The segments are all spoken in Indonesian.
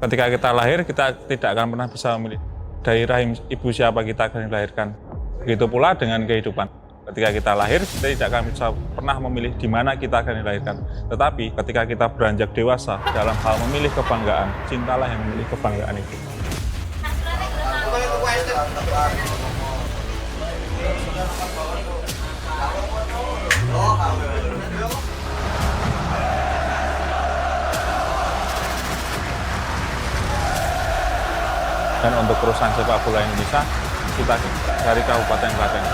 Ketika kita lahir, kita tidak akan pernah bisa memilih dari rahim ibu siapa kita akan dilahirkan. Begitu pula dengan kehidupan. Ketika kita lahir, kita tidak akan bisa pernah memilih di mana kita akan dilahirkan. Tetapi ketika kita beranjak dewasa dalam hal memilih kebanggaan, cintalah yang memilih kebanggaan itu. Dan untuk perusahaan sepak bola Indonesia, kita dari Kabupaten Klaten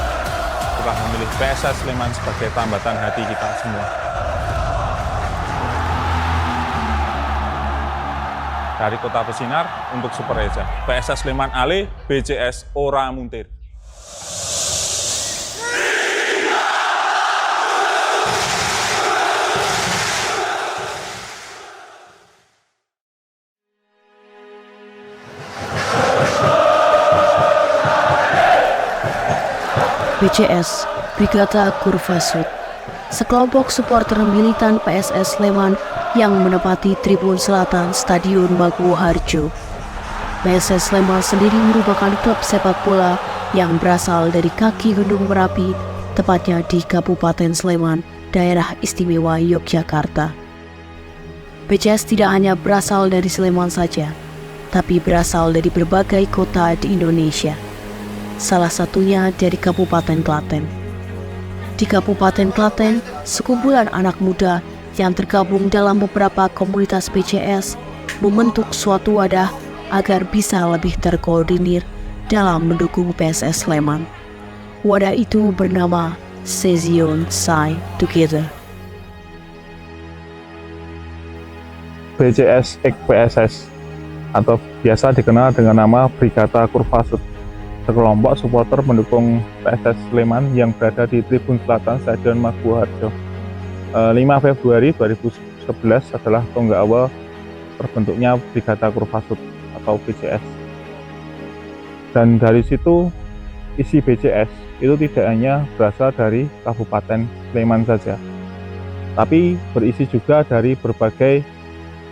telah memilih PSS Sleman sebagai tambatan hati kita semua. Dari Kota Pesinar untuk Super Eja, PSS Sleman Ale, BCS Ora Muntir. BCS, Brigata Kurva Sud, sekelompok supporter militan PSS Sleman yang menempati tribun selatan Stadion Maguwo Harjo. PSS Sleman sendiri merupakan klub sepak bola yang berasal dari kaki Gunung Merapi, tepatnya di Kabupaten Sleman, Daerah Istimewa Yogyakarta. BCS tidak hanya berasal dari Sleman saja, tapi berasal dari berbagai kota di Indonesia. Salah satunya dari Kabupaten Klaten. Di Kabupaten Klaten, sekumpulan anak muda yang tergabung dalam beberapa komunitas BCS membentuk suatu wadah agar bisa lebih terkoordinir dalam mendukung PSS Sleman. Wadah itu bernama Sezion Sai Together. BCS X PSS atau biasa dikenal dengan nama Brigata Kurva Sud, sekelompok supporter mendukung PSS Sleman yang berada di Tribun Selatan Stadion Maguwo Harjo. 5 Februari 2011 adalah tonggak awal terbentuknya Brigata Kurva Sud atau BCS. Dan dari situ isi BCS itu tidak hanya berasal dari Kabupaten Sleman saja, tapi berisi juga dari berbagai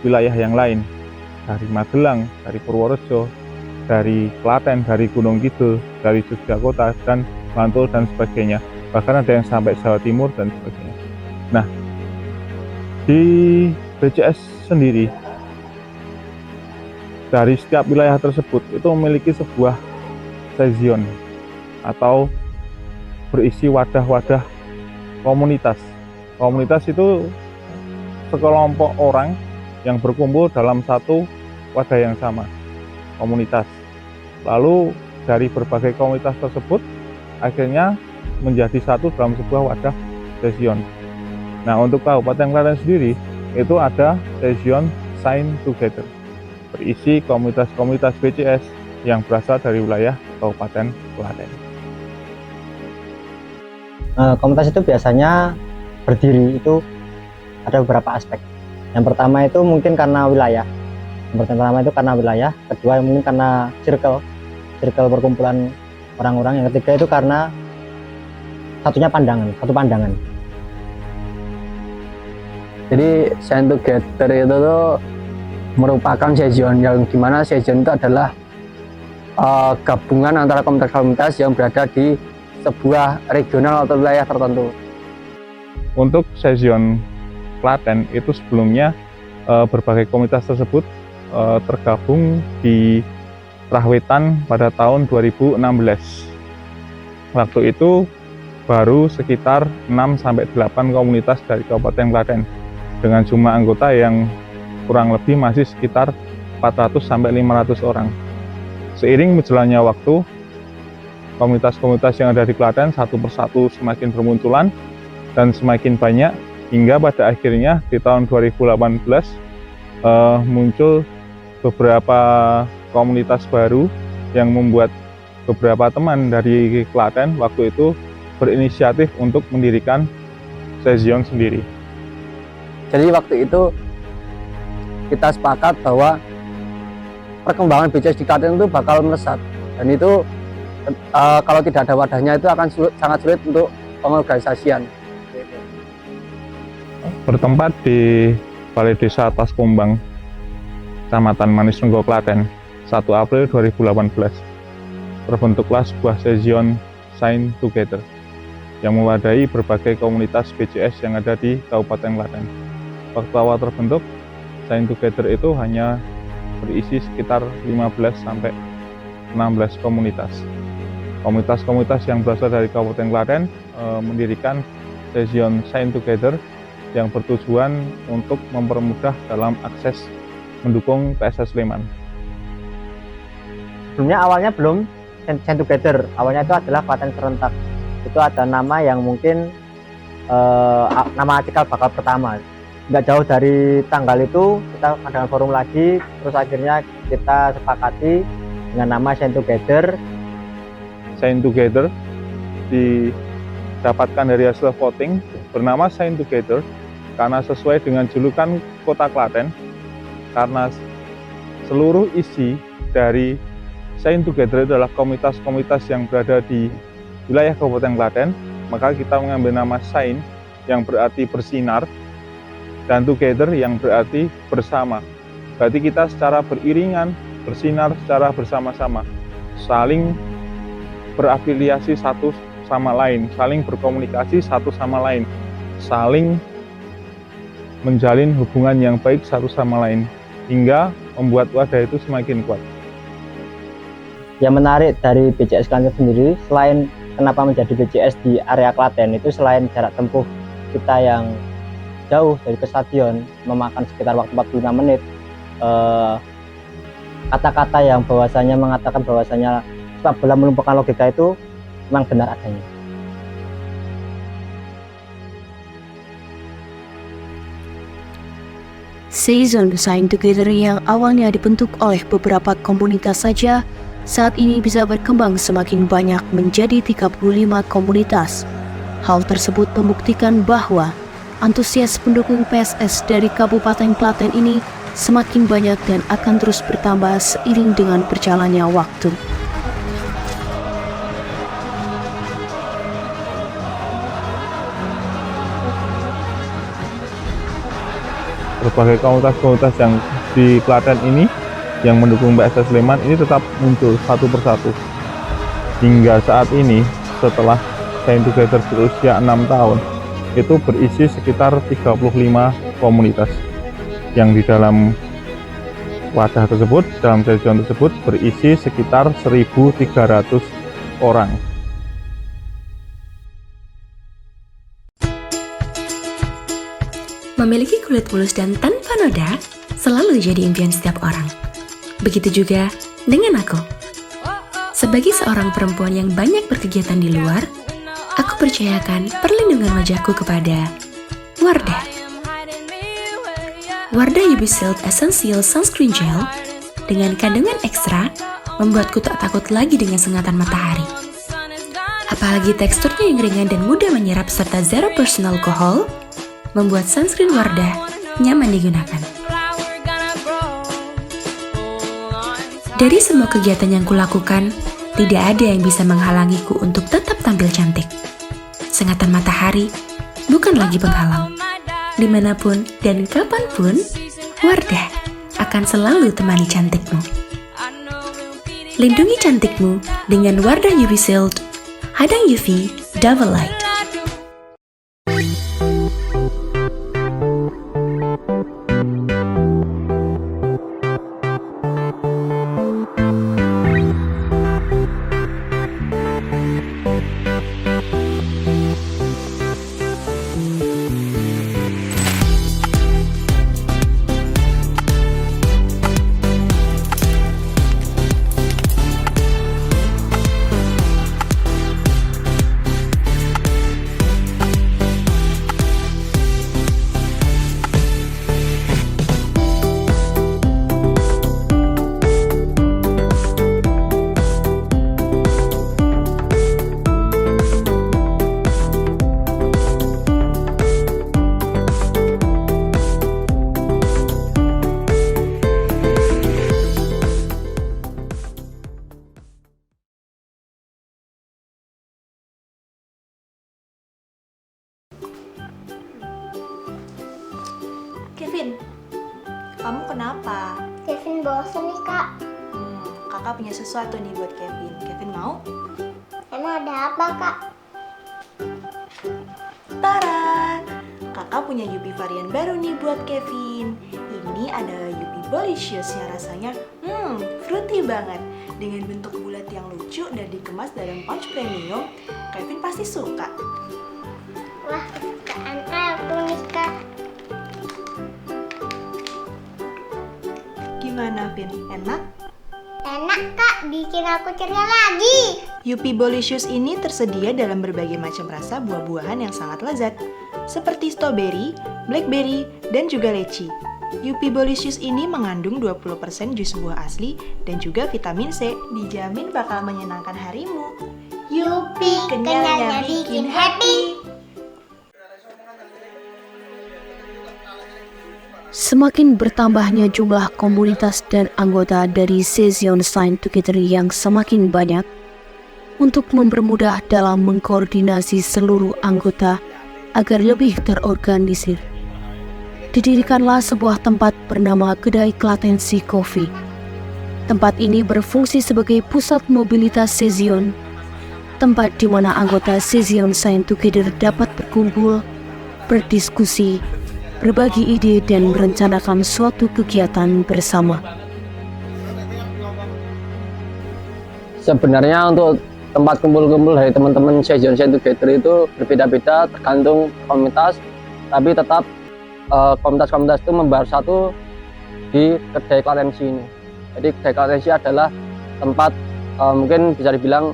wilayah yang lain, dari Magelang, dari Purworejo, dari Klaten, dari Gunung Kidul, dari Yogyakarta, dan Bantul, dan sebagainya. Bahkan ada yang sampai Jawa Timur, dan sebagainya. Nah, di BCS sendiri, dari setiap wilayah tersebut, itu memiliki sebuah sezion, atau berisi wadah-wadah komunitas. Komunitas itu sekelompok orang yang berkumpul dalam satu wadah yang sama, komunitas. Lalu dari berbagai komunitas tersebut akhirnya menjadi satu dalam sebuah wadah sezion. Nah, untuk Kabupaten Klaten sendiri itu ada sezion Sign Together, berisi komunitas-komunitas BCS yang berasal dari wilayah Kabupaten Klaten. Komunitas itu biasanya berdiri itu ada beberapa aspek. Yang pertama itu mungkin karena wilayah. Kedua mungkin karena circle perkumpulan orang-orang. Yang ketiga itu karena satu pandangan. Jadi Sign Together itu tuh merupakan sezion yang dimana sezion itu adalah gabungan antara komunitas-komunitas yang berada di sebuah regional atau wilayah tertentu. Untuk sezion Klaten itu sebelumnya berbagai komunitas tersebut tergabung di Rahwetan pada tahun 2016. Waktu itu baru sekitar 6-8 komunitas dari Kabupaten Klaten dengan jumlah anggota yang kurang lebih masih sekitar 400-500 orang. Seiring berjalannya waktu, komunitas-komunitas yang ada di Klaten satu persatu semakin bermunculan dan semakin banyak, hingga pada akhirnya di tahun 2018 muncul beberapa komunitas baru yang membuat beberapa teman dari Klaten waktu itu berinisiatif untuk mendirikan sezion sendiri. Jadi waktu itu kita sepakat bahwa perkembangan BCS di Klaten itu bakal melesat, dan itu kalau tidak ada wadahnya itu akan sangat sulit untuk pengorganisasian. Bertempat di Balai Desa Atas Kumbang, Kecamatan Manisrenggo, Klaten, 1 April 2018. Terbentuklah sebuah Session Shine Together yang mewadahi berbagai komunitas BCS yang ada di Kabupaten Klaten. Waktu awal terbentuk, Shine Together itu hanya berisi sekitar 15-16 komunitas. Komunitas-komunitas yang berasal dari Kabupaten Klaten mendirikan Session Shine Together yang bertujuan untuk mempermudah dalam akses mendukung PSS Sleman. Sebelumnya awalnya belum Shine Together, awalnya itu adalah Klaten Serentak. Itu ada nama yang mungkin nama cikal bakal pertama. Nggak jauh dari tanggal itu kita adakan forum lagi, terus akhirnya kita sepakati dengan nama Shine Together. Shine Together didapatkan dari hasil voting bernama Shine Together karena sesuai dengan julukan Kota Klaten, karena seluruh isi dari Shine Together adalah komunitas-komunitas yang berada di wilayah Kabupaten Klaten, maka kita mengambil nama Shine yang berarti bersinar dan Together yang berarti bersama. Berarti kita secara beriringan bersinar secara bersama-sama, saling berafiliasi satu sama lain, saling berkomunikasi satu sama lain, saling menjalin hubungan yang baik satu sama lain, hingga membuat wadah itu semakin kuat. Yang menarik dari BCS Klaten sendiri, selain kenapa menjadi BCS di area Klaten, itu selain jarak tempuh kita yang jauh dari ke stadion, memakan sekitar waktu 45 menit, kata-kata yang bahwasanya mengatakan bahwasanya sepak bola melumpuhkan logika itu memang benar adanya. Session Shine Together yang awalnya dibentuk oleh beberapa komunitas saja, saat ini bisa berkembang semakin banyak menjadi 35 komunitas. Hal tersebut membuktikan bahwa antusias pendukung PSS dari Kabupaten Klaten ini semakin banyak dan akan terus bertambah seiring dengan berjalannya waktu. Berbagai komunitas-komunitas yang di Klaten ini yang mendukung PSS Sleman ini tetap muncul satu persatu. Hingga saat ini, setelah Shine Together berusia 6 tahun, itu berisi sekitar 35 komunitas yang di dalam wadah tersebut, dalam session tersebut berisi sekitar 1.300 orang. Memiliki kulit mulus dan tanpa noda selalu jadi impian setiap orang. Begitu juga dengan aku. Sebagai seorang perempuan yang banyak berkegiatan di luar, aku percayakan perlindungan wajahku kepada Wardah. Wardah UV Shield Essential Sunscreen Gel dengan kandungan ekstra membuatku tak takut lagi dengan sengatan matahari. Apalagi teksturnya yang ringan dan mudah menyerap serta 0% alkohol, membuat sunscreen Wardah nyaman digunakan. Dari semua kegiatan yang kulakukan, tidak ada yang bisa menghalangiku untuk tetap tampil cantik. Sengatan matahari bukan lagi penghalang. Dimanapun dan kapanpun, Wardah akan selalu temani cantikmu. Lindungi cantikmu dengan Wardah UV Shield, hadang UV Double Light. Kevin, kamu kenapa? Kevin bosan nih kak. Kakak punya sesuatu nih buat Kevin. Kevin mau? Emang ada apa kak? Tara! Kakak punya Yupi varian baru nih buat Kevin. Ini ada Yupi Bolicious yang rasanya fruity banget. Dengan bentuk bulat yang lucu dan dikemas dalam pouch premium, Kevin pasti suka. Wah, kesukaan aku nih kak. Gimana, Vin? Enak? Enak kak, bikin aku ceria lagi. Yupi Bolicious ini tersedia dalam berbagai macam rasa buah-buahan yang sangat lezat, seperti strawberry, blackberry, dan juga leci. Yupi Bolicious ini mengandung 20% jus buah asli dan juga vitamin C, dijamin bakal menyenangkan harimu. Yupi, kenyalnya bikin happy! Semakin bertambahnya jumlah komunitas dan anggota dari Sezion Shine Together yang semakin banyak, untuk mempermudah dalam mengkoordinasi seluruh anggota agar lebih terorganisir, didirikanlah sebuah tempat bernama Kedai Klatensi Coffee. Tempat ini berfungsi sebagai pusat mobilitas Sezion, tempat di mana anggota Sezion Shine Together dapat berkumpul, berdiskusi, berbagi ide dan merencanakan suatu kegiatan bersama. Sebenarnya untuk tempat kumpul-kumpul dari teman-teman Sezion Shine Together itu berbeda-beda tergantung komunitas, tapi tetap komunitas-komunitas itu membahas satu di Kedai Klatensi ini. Jadi Kedai Klatensi adalah tempat mungkin bisa dibilang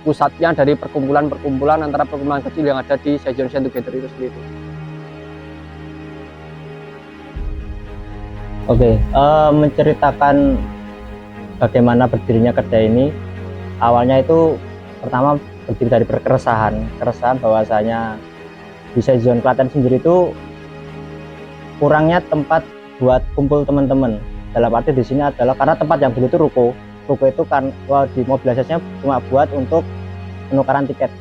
pusatnya dari perkumpulan-perkumpulan antara perkumpulan kecil yang ada di Sezion Shine Together itu sendiri. Oke, menceritakan bagaimana berdirinya kedai ini, awalnya itu pertama berdiri dari keresahan bahwasanya di Sezion Klaten sendiri itu kurangnya tempat buat kumpul teman-teman. Dalam arti di sini adalah karena tempat yang dulu itu ruko itu kan di mobilisasinya cuma buat untuk penukaran tiket.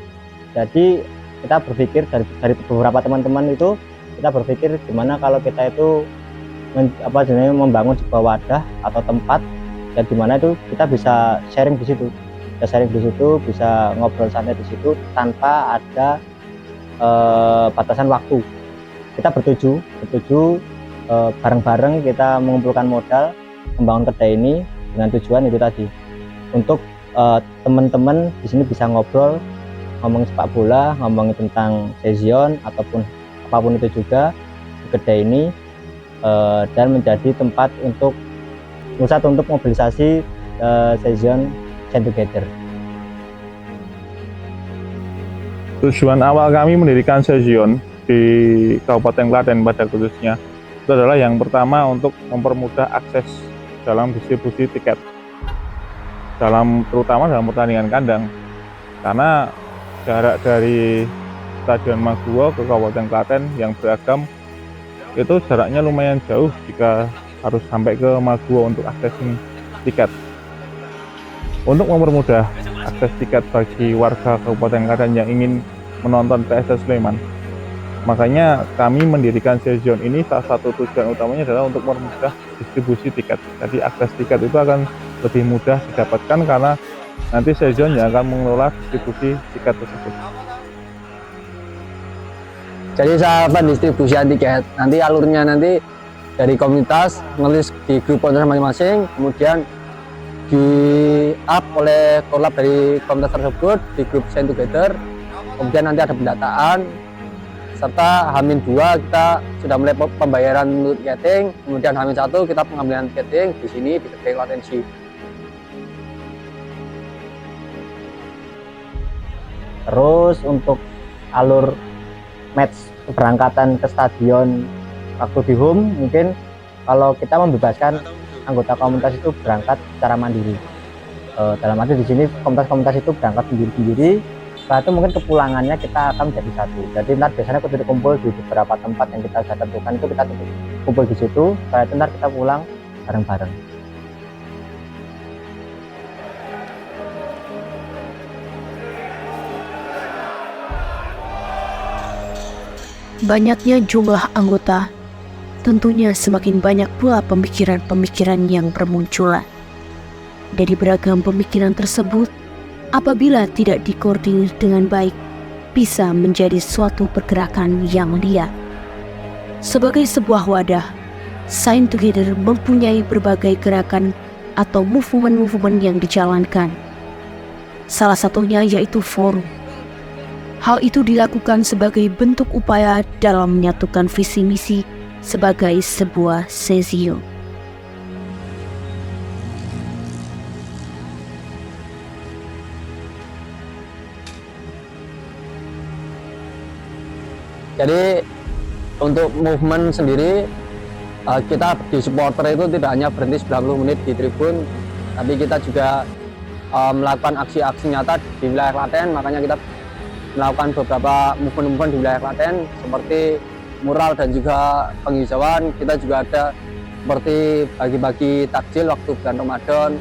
Jadi kita berpikir dari beberapa teman-teman itu kita berpikir gimana kalau kita itu membangun sebuah wadah atau tempat dan dimana itu kita bisa sharing di situ, bisa ngobrol santai di situ tanpa ada batasan waktu. Kita bertuju bareng-bareng kita mengumpulkan modal membangun kedai ini dengan tujuan itu tadi untuk teman-teman di sini bisa ngobrol, ngomongin sepak bola, ngomongin tentang Sezion ataupun apapun itu juga di kedai ini, dan menjadi tempat untuk pusat untuk mobilisasi Sezion Shine Together. Tujuan awal kami mendirikan Sezion di Kabupaten Klaten pada khususnya itu adalah yang pertama untuk mempermudah akses dalam distribusi tiket, terutama dalam pertandingan kandang, karena jarak dari Stadion Maguwo ke Kabupaten Klaten yang beragam itu jaraknya lumayan jauh jika harus sampai ke Maguwo untuk akses tiket. Untuk mempermudah akses tiket bagi warga Kabupaten Klaten yang ingin menonton PSS Sleman, makanya kami mendirikan Sezion ini. Salah satu tujuan utamanya adalah untuk mempermudah distribusi tiket. Jadi akses tiket itu akan lebih mudah didapatkan karena nanti Sezion yang akan mengelola distribusi tiket tersebut. Jadi sahabat distribusian tiket, nanti alurnya nanti dari komunitas ngelis di grup komunitas masing-masing, kemudian di up oleh korlap dari komunitas tersebut di grup Shine Together, kemudian nanti ada pendataan, serta H-2 kita sudah mulai pembayaran tiketing, kemudian H-1 kita pengambilan tiketing di sini di Kedai Klatensi. Terus untuk alur match keberangkatan ke stadion waktu di home, mungkin kalau kita membebaskan anggota komunitas itu berangkat secara mandiri. Dalam arti di sini komunitas-komunitas itu berangkat sendiri-sendiri. Setelah itu mungkin kepulangannya kita akan menjadi satu. Jadi nanti biasanya kita kumpul di beberapa tempat yang kita sudah tentukan, itu kita kumpul di situ. Setelah itu nanti kita pulang bareng-bareng. Banyaknya jumlah anggota tentunya semakin banyak pula pemikiran-pemikiran yang bermunculan. Dari beragam pemikiran tersebut, apabila tidak dikoordinir dengan baik, bisa menjadi suatu pergerakan yang liar. Sebagai sebuah wadah, Science Together mempunyai berbagai gerakan atau movement-movement yang dijalankan. Salah satunya yaitu forum. Hal itu dilakukan sebagai bentuk upaya dalam menyatukan visi misi sebagai sebuah sesio. Jadi untuk movement sendiri, kita di supporter itu tidak hanya berhenti 90 menit di tribun, tapi kita juga melakukan aksi-aksi nyata di wilayah Klaten. Makanya kita melakukan beberapa movement-movement di wilayah Klaten seperti mural dan juga penghijauan. Kita juga ada seperti bagi-bagi takjil waktu bulan Ramadan.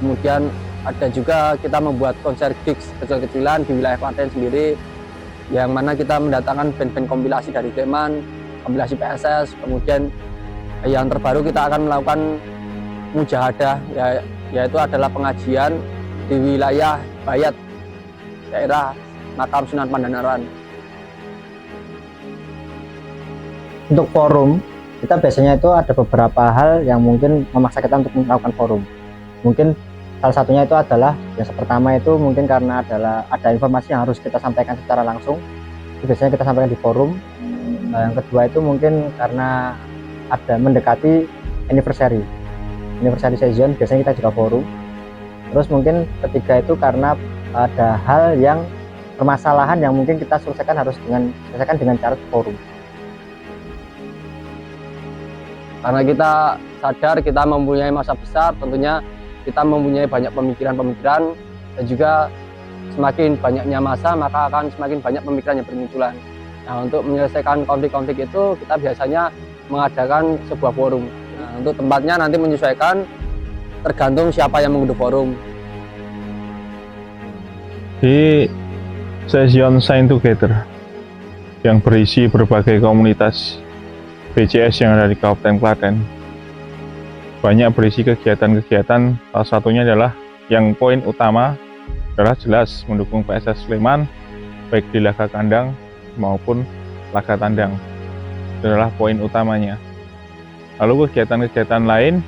Kemudian ada juga kita membuat konser gigs kecil-kecilan di wilayah Klaten sendiri, yang mana kita mendatangkan band-band kompilasi dari Sleman, kompilasi PSS. Kemudian yang terbaru kita akan melakukan mujahadah, yaitu adalah pengajian di wilayah Bayat, daerah Makam Sunan Pandanaran. Untuk forum, kita biasanya itu ada beberapa hal yang mungkin memaksa kita untuk melakukan forum. Mungkin salah satunya itu adalah, yang pertama itu mungkin karena ada informasi yang harus kita sampaikan secara langsung, itu biasanya kita sampaikan di forum. Yang kedua itu mungkin karena ada mendekati anniversary season, biasanya kita juga forum. Terus mungkin ketiga itu karena ada hal yang permasalahan yang mungkin kita selesaikan dengan cara forum. Karena kita sadar kita mempunyai masa besar, tentunya kita mempunyai banyak pemikiran-pemikiran, dan juga semakin banyaknya masa maka akan semakin banyak pemikiran yang bermunculan. Nah, untuk menyelesaikan konflik-konflik itu kita biasanya mengadakan sebuah forum. Nah, untuk tempatnya nanti menyesuaikan tergantung siapa yang mengundang forum. Di session Science Together yang berisi berbagai komunitas BCS yang ada di Kabupaten Klaten, banyak berisi kegiatan-kegiatan. Salah satunya adalah yang poin utama adalah jelas mendukung PSS Sleman baik di laga kandang maupun laga tandang. Itu adalah poin utamanya. Lalu kegiatan-kegiatan lain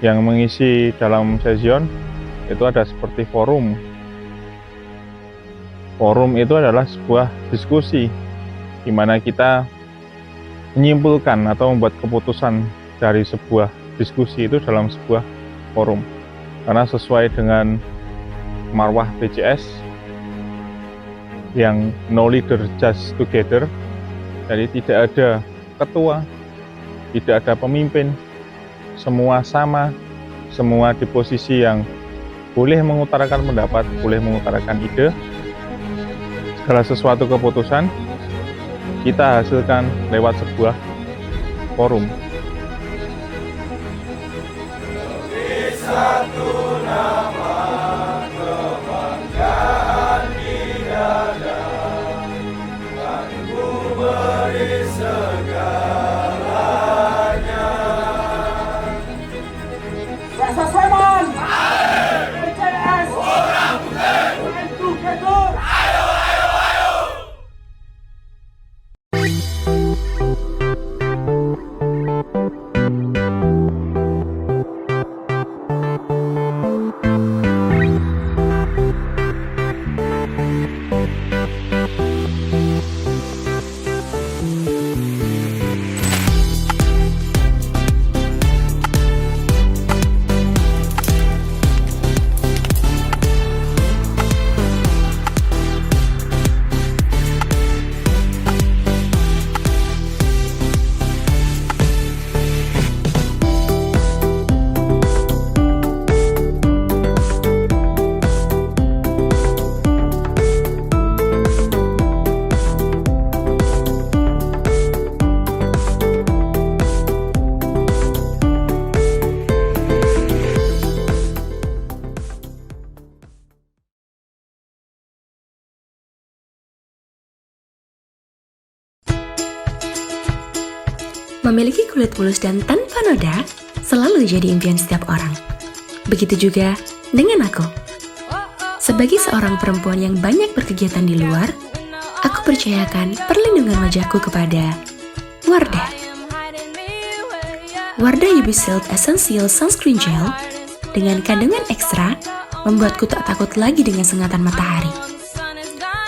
yang mengisi dalam session itu ada seperti forum. Forum itu adalah sebuah diskusi di mana kita menyimpulkan atau membuat keputusan dari sebuah diskusi itu dalam sebuah forum. Karena sesuai dengan marwah BCS yang no leader just together, jadi tidak ada ketua, tidak ada pemimpin, semua sama, semua di posisi yang boleh mengutarakan pendapat, boleh mengutarakan ide. Segala sesuatu keputusan kita hasilkan lewat sebuah forum. Memiliki kulit mulus dan tanpa noda selalu jadi impian setiap orang. Begitu juga dengan aku. Sebagai seorang perempuan yang banyak berkegiatan di luar, aku percayakan perlindungan wajahku kepada Wardah. Wardah UV Shield Essential Sunscreen Gel dengan kandungan ekstra membuatku tak takut lagi dengan sengatan matahari.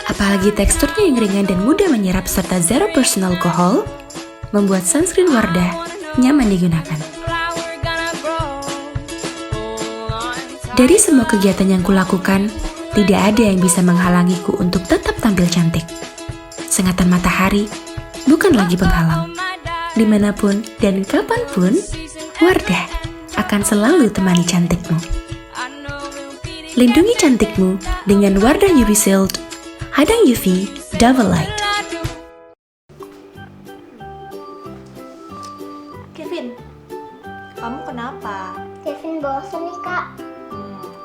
Apalagi teksturnya yang ringan dan mudah menyerap serta 0% alkohol, membuat sunscreen Wardah nyaman digunakan. Dari semua kegiatan yang kulakukan, tidak ada yang bisa menghalangiku untuk tetap tampil cantik. Sengatan matahari bukan lagi penghalang. Dimanapun dan kapanpun, Wardah akan selalu temani cantikmu. Lindungi cantikmu dengan Wardah UV Shield, hadang UV Double Light. Kevin, kamu kenapa? Kevin bosan nih kak.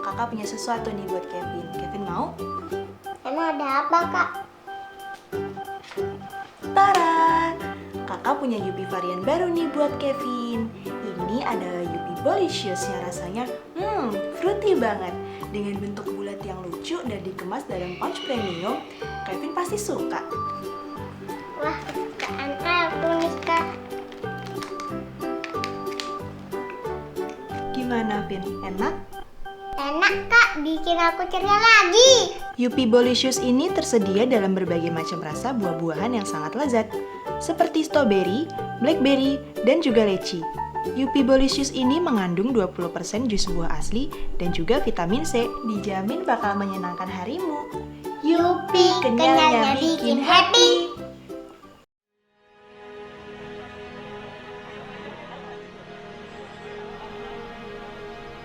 Kakak punya sesuatu nih buat Kevin. Kevin mau? Emang ada apa kak? Tara! Kakak punya Yupi varian baru nih buat Kevin. Ini ada Yupi Bolicious yang rasanya fruity banget. Dengan bentuk bulat yang lucu dan dikemas dalam pouch premium, Kevin pasti suka. Wah, kesukaan aku nih kak. Gimana, Vin? Enak? Enak kak, bikin aku ceria lagi. Yupi Bolicious ini tersedia dalam berbagai macam rasa buah-buahan yang sangat lezat, seperti strawberry, blackberry, dan juga leci. Yupi Bolicious ini mengandung 20% jus buah asli dan juga vitamin C, dijamin bakal menyenangkan harimu. Yupi, kenyalnya bikin happy!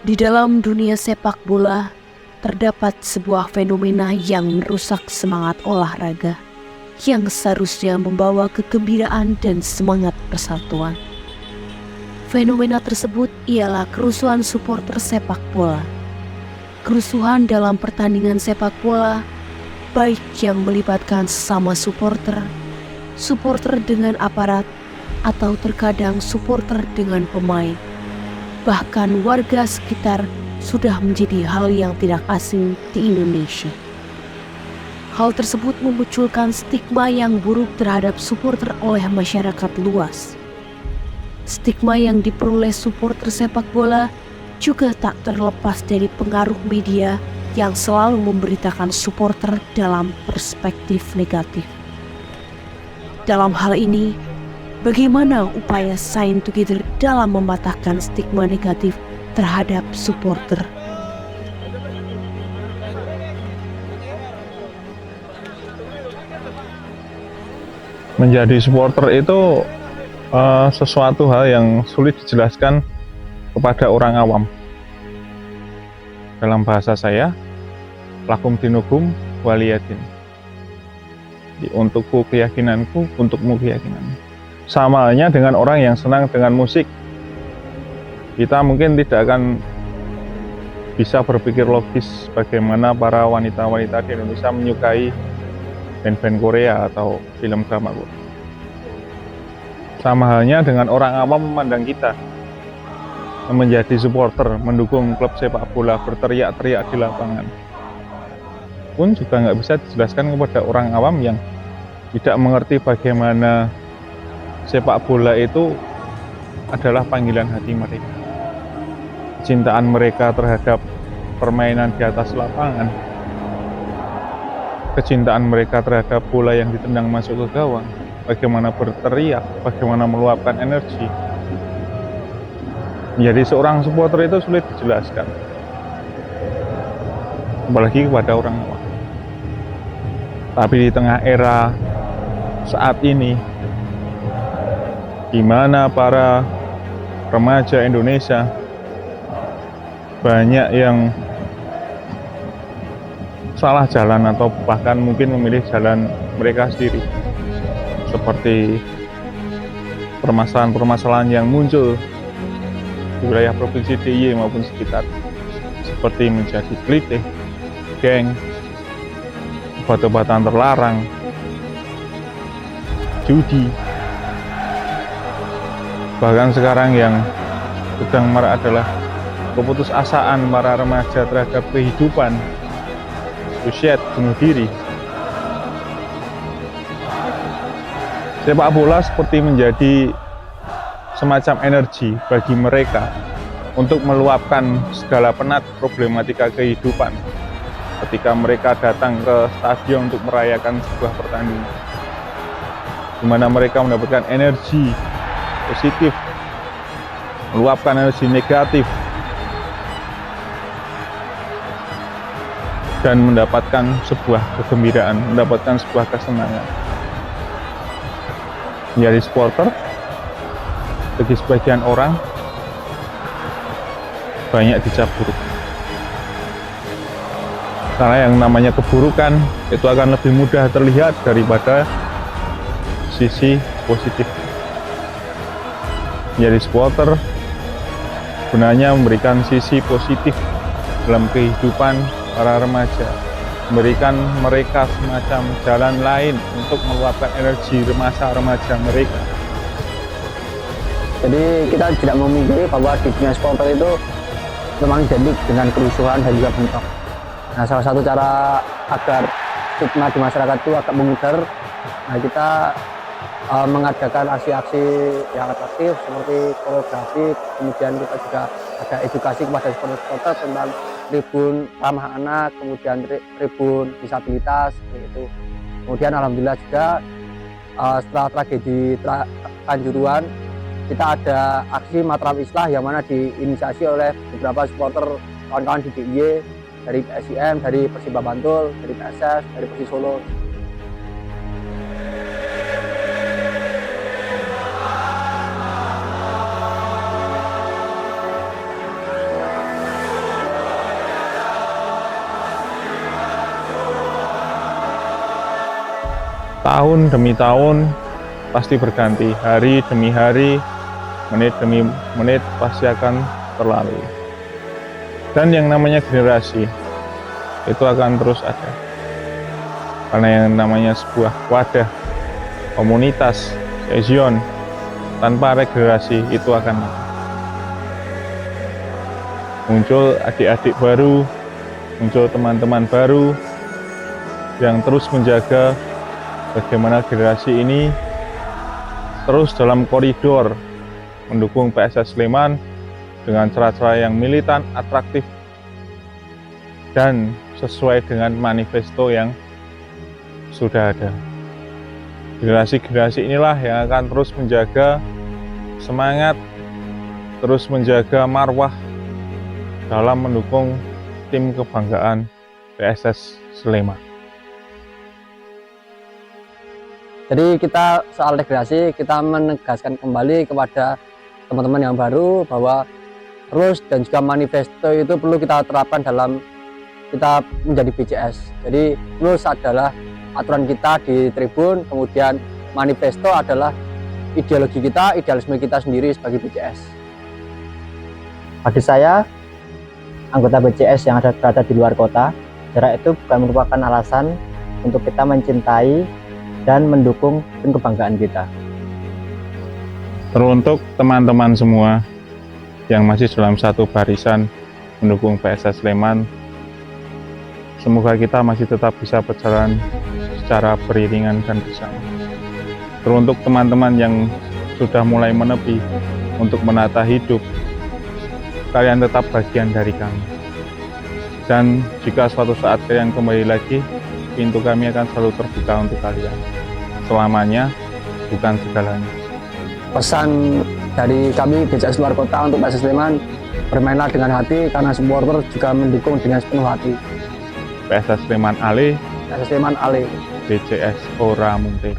Di dalam dunia sepak bola, terdapat sebuah fenomena yang merusak semangat olahraga, yang seharusnya membawa kegembiraan dan semangat persatuan. Fenomena tersebut ialah kerusuhan supporter sepak bola. Kerusuhan dalam pertandingan sepak bola, baik yang melibatkan sesama supporter, supporter dengan aparat, atau terkadang supporter dengan pemain. Bahkan warga sekitar sudah menjadi hal yang tidak asing di Indonesia. Hal tersebut memunculkan stigma yang buruk terhadap supporter oleh masyarakat luas. Stigma yang diperoleh supporter sepak bola juga tak terlepas dari pengaruh media yang selalu memberitakan supporter dalam perspektif negatif. Dalam hal ini, bagaimana upaya Shine Together dalam mematahkan stigma negatif terhadap supporter? Menjadi supporter itu sesuatu hal yang sulit dijelaskan kepada orang awam. Dalam bahasa saya, lakum dinukum waliyadin. Untukku keyakinanku, untukmu keyakinanmu. Sama halnya dengan orang yang senang dengan musik. Kita mungkin tidak akan bisa berpikir logis bagaimana para wanita-wanita di Indonesia menyukai band-band Korea atau film drama Korea. Sama halnya dengan orang awam memandang kita, menjadi supporter, mendukung klub sepak bola, berteriak-teriak di lapangan, pun juga nggak bisa dijelaskan kepada orang awam yang tidak mengerti bagaimana sepak bola itu adalah panggilan hati mereka. Cintaan mereka terhadap permainan di atas lapangan, kecintaan mereka terhadap bola yang ditendang masuk ke gawang, bagaimana berteriak, bagaimana meluapkan energi. Menjadi seorang supporter itu sulit dijelaskan, apalagi kepada orang awam. Tapi di tengah era saat ini, di mana para remaja Indonesia banyak yang salah jalan atau bahkan mungkin memilih jalan mereka sendiri, seperti permasalahan-permasalahan yang muncul di wilayah Provinsi DIY maupun sekitar, seperti menjadi kelitih, geng, obat-obatan terlarang, judi, Bahkan sekarang yang sedang marak adalah keputusasaan para remaja terhadap kehidupan, suicide, bunuh diri. Sepak bola seperti menjadi semacam energi bagi mereka untuk meluapkan segala penat problematika kehidupan ketika mereka datang ke stadion untuk merayakan sebuah pertandingan, di mana mereka mendapatkan energi positif, meluapkan energi negatif, dan mendapatkan sebuah kegembiraan, mendapatkan sebuah kesenangan. Menjadi supporter bagi sebagian orang banyak dicap buruk, karena yang namanya keburukan itu akan lebih mudah terlihat daripada sisi positif. Menjadi supporter sebenarnya memberikan sisi positif dalam kehidupan para remaja, memberikan mereka semacam jalan lain untuk meluapkan energi remaja mereka. Jadi kita tidak memungkiri bahwa di dunia supporter itu memang identik dengan kerusuhan dan juga bentrok. Nah, salah satu cara agar stigma di masyarakat itu agak memudar, nah kita mengadakan aksi-aksi yang atraktif seperti koreografi, kemudian kita juga ada edukasi kepada supporter tentang tribun ramah anak, kemudian tribun disabilitas, seperti itu. Kemudian alhamdulillah juga setelah tragedi Kanjuruhan, kita ada aksi Matrab Islah yang mana diinisiasi oleh beberapa supporter kawan-kawan di DIY, dari PSIM, dari Persiba Bantul, dari PSS, dari Persis Solo. Tahun demi tahun pasti berganti, hari demi hari, menit demi menit pasti akan terlalui. Dan yang namanya generasi itu akan terus ada, karena yang namanya sebuah wadah, komunitas, cohesion, tanpa regenerasi itu akan muncul adik-adik baru, muncul teman-teman baru yang terus menjaga bagaimana generasi ini terus dalam koridor mendukung PSS Sleman dengan cara-cara yang militan, atraktif, dan sesuai dengan manifesto yang sudah ada. Generasi-generasi inilah yang akan terus menjaga semangat, terus menjaga marwah dalam mendukung tim kebanggaan PSS Sleman. Jadi kita soal regenerasi, kita menegaskan kembali kepada teman-teman yang baru bahwa terus dan juga manifesto itu perlu kita terapkan dalam kita menjadi BCS. Jadi rules adalah aturan kita di tribun, kemudian manifesto adalah ideologi kita, idealisme kita sendiri sebagai BCS. Bagi saya, anggota BCS yang berada di luar kota, jarak itu bukan merupakan alasan untuk kita mencintai dan mendukung tim kebanggaan kita. Teruntuk teman-teman semua yang masih dalam satu barisan mendukung PSS Sleman, semoga kita masih tetap bisa berjalan secara beriringan dan bersama. Teruntuk teman-teman yang sudah mulai menepi untuk menata hidup, kalian tetap bagian dari kami. Dan jika suatu saat kalian kembali lagi, pintu kami akan selalu terbuka untuk kalian. Selamanya, bukan segalanya. Pesan dari kami BCS luar kota untuk PSS Sleman, bermainlah dengan hati karena supporter juga mendukung dengan sepenuh hati. PSS Sleman Ale, PSS Sleman Ale, BCS Ora Munte.